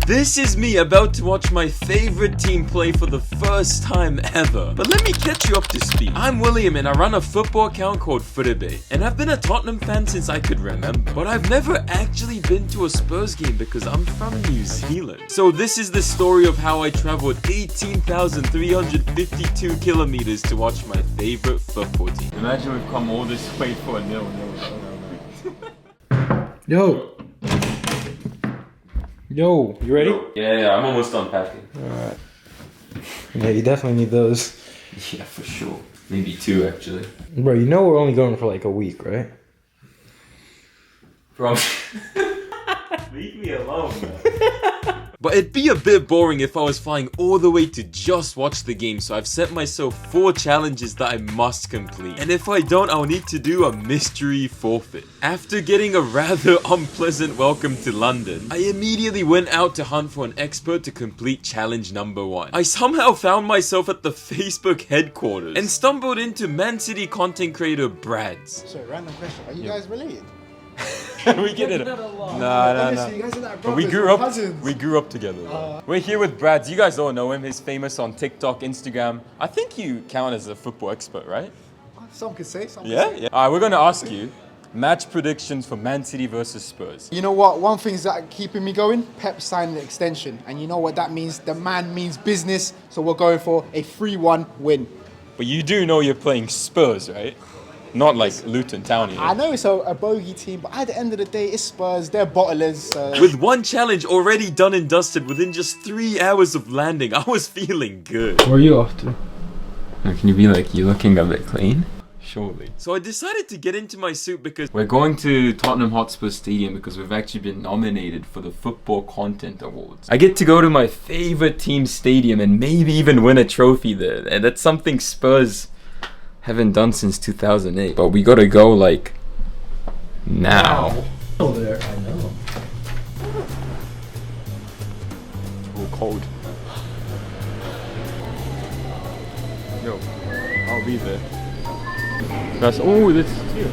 This is me about to watch my favorite team play for the first time ever. But let me catch you up to speed. I'm William and I run a football account called Footabay. And I've been a Tottenham fan since I could remember. But I've never actually been to a Spurs game because I'm from New Zealand. So this is the story of how I traveled 18,352 kilometers to watch my favorite football team. Imagine we've come all this way for a nil. Yo, you ready? Yeah, I'm almost done packing. Alright. Yeah, you definitely need those. Yeah, for sure. Maybe two, actually. Bro, you know we're only going for like a week, right? Bro, leave me alone, man. But it'd be a bit boring if I was flying all the way to just watch the game, so I've set myself 4 challenges that I must complete. And if I don't, I'll need to do a mystery forfeit. After getting a rather unpleasant welcome to London, I immediately went out to hunt for an expert to complete challenge number 1. I somehow found myself at the Facebook headquarters and stumbled into Man City content creator Brad's. Sorry, random question. Are you guys related? We get it. Nah. You guys are like But we grew up together. We're here with Brad. You guys all know him. He's famous on TikTok, Instagram. I think you count as a football expert, right? Some could say. Yeah. Alright, we're gonna ask you match predictions for Man City versus Spurs. You know what? One thing's that keeping me going. Pep signed an extension, and you know what that means. The man means business. So we're going for a 3-1 win. But you do know you're playing Spurs, right? Not like Luton Town here. I know it's a bogey team, but at the end of the day, it's Spurs. They're bottlers. So. With one challenge already done and dusted within just 3 hours of landing, I was feeling good. Where are you off to? Can you be like, you looking a bit clean? Surely. So I decided to get into my suit because we're going to Tottenham Hotspur Stadium because we've actually been nominated for the Football Content Awards. I get to go to my favorite team's stadium and maybe even win a trophy there. And that's something Spurs haven't done since 2008. But we gotta go like now. Over there. I know. It's all cold. Yo, I'll be there. That's this is here.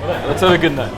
Alright, let's have a good night.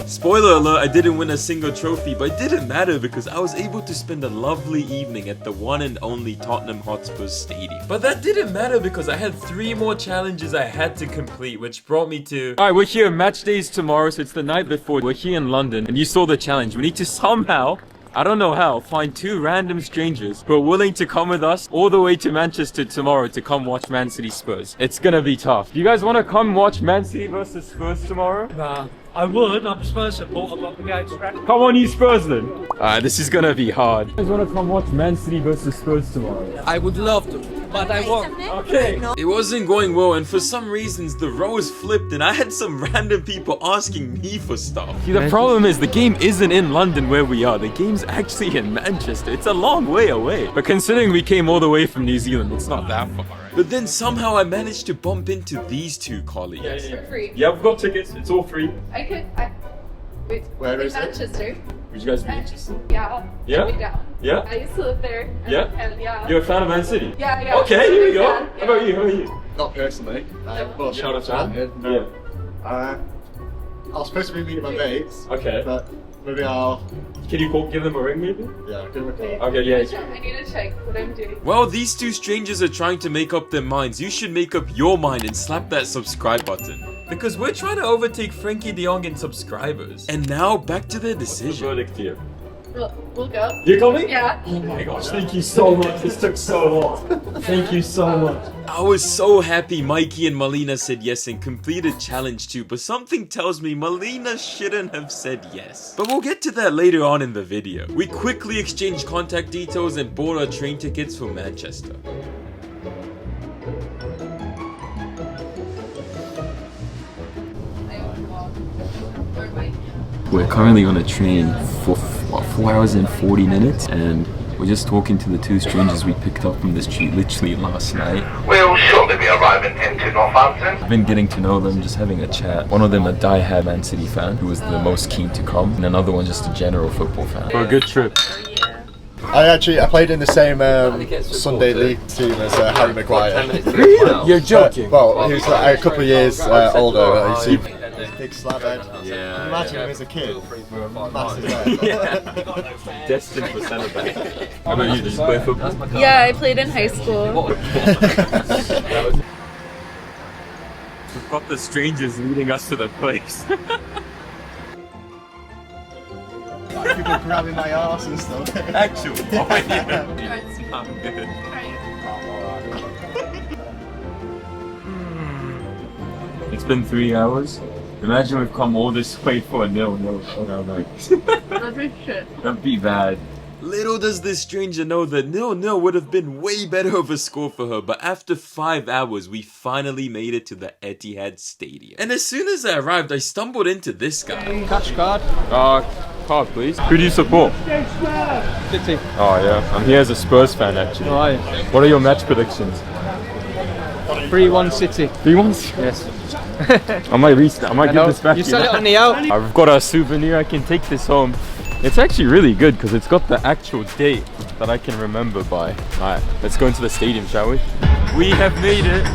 Spoiler alert, I didn't win a single trophy, but it didn't matter because I was able to spend a lovely evening at the one and only Tottenham Hotspur Stadium. But that didn't matter because I had 3 more challenges I had to complete, which brought me to... Alright, we're here, match days tomorrow, so it's the night before. We're here in London, and you saw the challenge. We need to somehow, I don't know how, find 2 random strangers who are willing to come with us all the way to Manchester tomorrow to come watch Man City Spurs. It's gonna be tough. Do you guys want to come watch Man City versus Spurs tomorrow? Nah, I would. I'm a Spurs supporter, but we go to Come on, you Spurs then. This is gonna be hard. You guys want to come watch Man City versus Spurs tomorrow? I would love to, but I won't. Okay. It wasn't going well, and for some reasons the rows flipped, and I had some random people asking me for stuff. See, the problem is the game isn't in London where we are. The game's actually in Manchester. It's a long way away. But considering we came all the way from New Zealand, it's not that far. Right? But then somehow I managed to bump into these 2 colleagues. Free. Yeah, we've got tickets. It's all free. Wait, Where is it? Manchester. Would you guys be interested? Yeah. Yeah? Down. Yeah? I used to live there. Yeah? And yeah. You're a fan of Man City? Yeah. Okay, here we go. Yeah. How about you? How about you? Not personally. Well, shout out to Anton. Yeah. I was supposed to be meeting my mates, Okay. but maybe I'll. Can you give them a ring maybe? Yeah, give them a call. Okay, yeah. I need to check what I'm doing. Well, these 2 strangers are trying to make up their minds. You should make up your mind and slap that subscribe button. Because we're trying to overtake Frankie de Jong in subscribers. And now, back to their decision. What's the verdict here? We'll go. You're coming? Yeah. Oh my gosh, thank you so much. This took so long. Thank you so much. I was so happy Mikey and Melina said yes and completed challenge 2, but something tells me Melina shouldn't have said yes. But we'll get to that later on in the video. We quickly exchanged contact details and bought our train tickets for Manchester. We're currently on a train for 4 hours and 40 minutes, and we're just talking to the 2 strangers we picked up from the street literally last night. We'll shortly be arriving into Northampton. I've been getting to know them, just having a chat. One of them a die-hard Man City fan who was the most keen to come, and another one just a general football fan. For a good trip. I played in the same Sunday League team as Harry Maguire. Really? You're joking. Well, he was a couple of years older. You see, big slab head. Yeah. Imagine him as a kid. Massive head. Destined for centre back. How about you? Did you play football? Yeah, I played in high school. We've got the strangers leading us to the place. Like people grabbing my arse and stuff. Actually. Oh, yeah. I'm good. It's been 3 hours. Imagine we've come all this way for a 0-0. Oh no. That'd be shit. That'd be bad. Little does this stranger know that 0-0 would have been way better of a score for her, but after 5 hours, we finally made it to the Etihad Stadium. And as soon as I arrived, I stumbled into this guy. Cash card. Card please. Who do you support? City. Oh yeah, I'm here as a Spurs fan actually. Right. What are your match predictions? 3-1 City. 3-1? Yes. I might give this back. You sell it on the out. I've got a souvenir, I can take this home. It's actually really good because it's got the actual date that I can remember by. Alright, let's go into the stadium, shall we? We have made it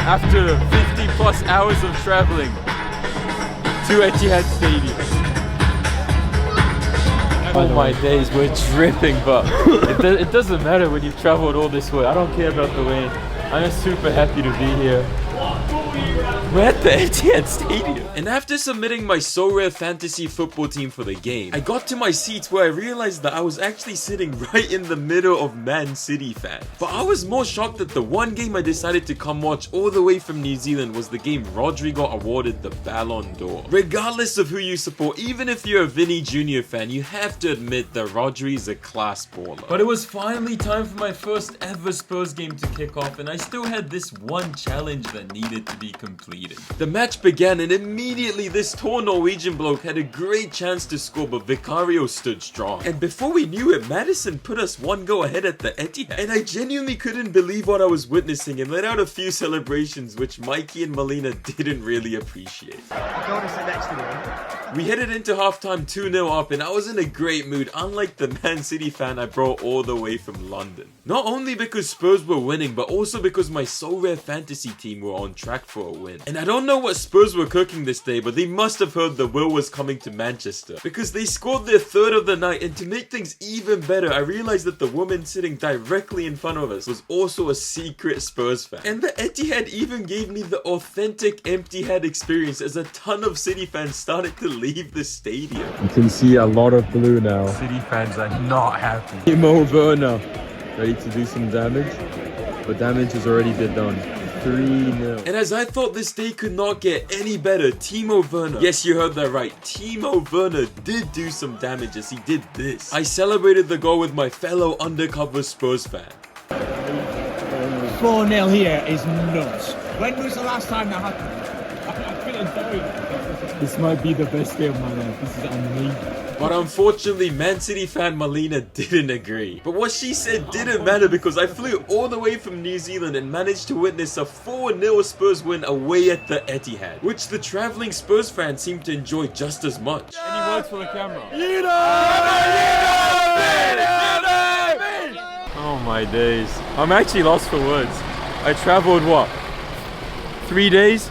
after 50 plus hours of traveling to Etihad Stadium. Oh my days, we're dripping, but it doesn't matter when you've traveled all this way. I don't care about the way. I'm just super happy to be here. We're at the Etihad Stadium. And after submitting my So Rare fantasy football team for the game, I got to my seats where I realized that I was actually sitting right in the middle of Man City fans. But I was more shocked that the one game I decided to come watch all the way from New Zealand was the game Rodri got awarded the Ballon d'Or. Regardless of who you support, even if you're a Vinny Jr. fan, you have to admit that Rodri is a class baller. But it was finally time for my first ever Spurs game to kick off, and I still had this one challenge that needed to be completed. The match began and immediately this tall Norwegian bloke had a great chance to score, but Vicario stood strong. And before we knew it, Madison put us one goal ahead at the Etihad. And I genuinely couldn't believe what I was witnessing and let out a few celebrations which Mikey and Melina didn't really appreciate. We headed into halftime 2-0 up and I was in a great mood, unlike the Man City fan I brought all the way from London. Not only because Spurs were winning, but also because my So Rare fantasy team were on track for a win. And I don't know what Spurs were cooking this day, but they must have heard the Will was coming to Manchester, because they scored their third of the night, and to make things even better, I realized that the woman sitting directly in front of us was also a secret Spurs fan. And the Etihad even gave me the authentic empty head experience as a ton of City fans started to leave the stadium. You can see a lot of blue now. City fans are not happy. Timo Werner ready to do some damage, but damage has already been done. 3-0. And as I thought this day could not get any better, Timo Werner, yes, you heard that right, Timo Werner did do some damage as he did this. I celebrated the goal with my fellow undercover Spurs fan. 4-0 here is nuts. When was the last time that happened? I'm feeling very... This might be the best day of my life. This is amazing. But unfortunately, Man City fan Melina didn't agree. But what she said didn't matter because I flew all the way from New Zealand and managed to witness a 4-0 Spurs win away at the Etihad, which the travelling Spurs fans seemed to enjoy just as much. Any words for the camera? Oh my days. I'm actually lost for words. I travelled what? 3 days?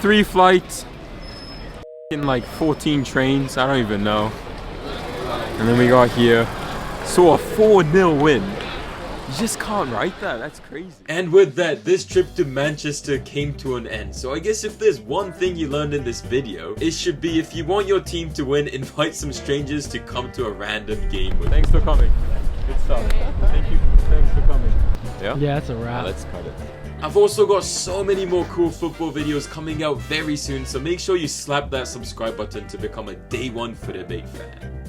3 flights? In like 14 trains, I don't even know. And then we got here, saw a 4-0 win. You just can't write that, that's crazy. And with that, this trip to Manchester came to an end. So I guess if there's one thing you learned in this video, it should be if you want your team to win, invite some strangers to come to a random game with. Thanks for coming. Good stuff. Thank you. Thanks for coming. Yeah? Yeah, that's a wrap. Let's cut it. I've also got so many more cool football videos coming out very soon, so make sure you slap that subscribe button to become a day one Footy Big fan.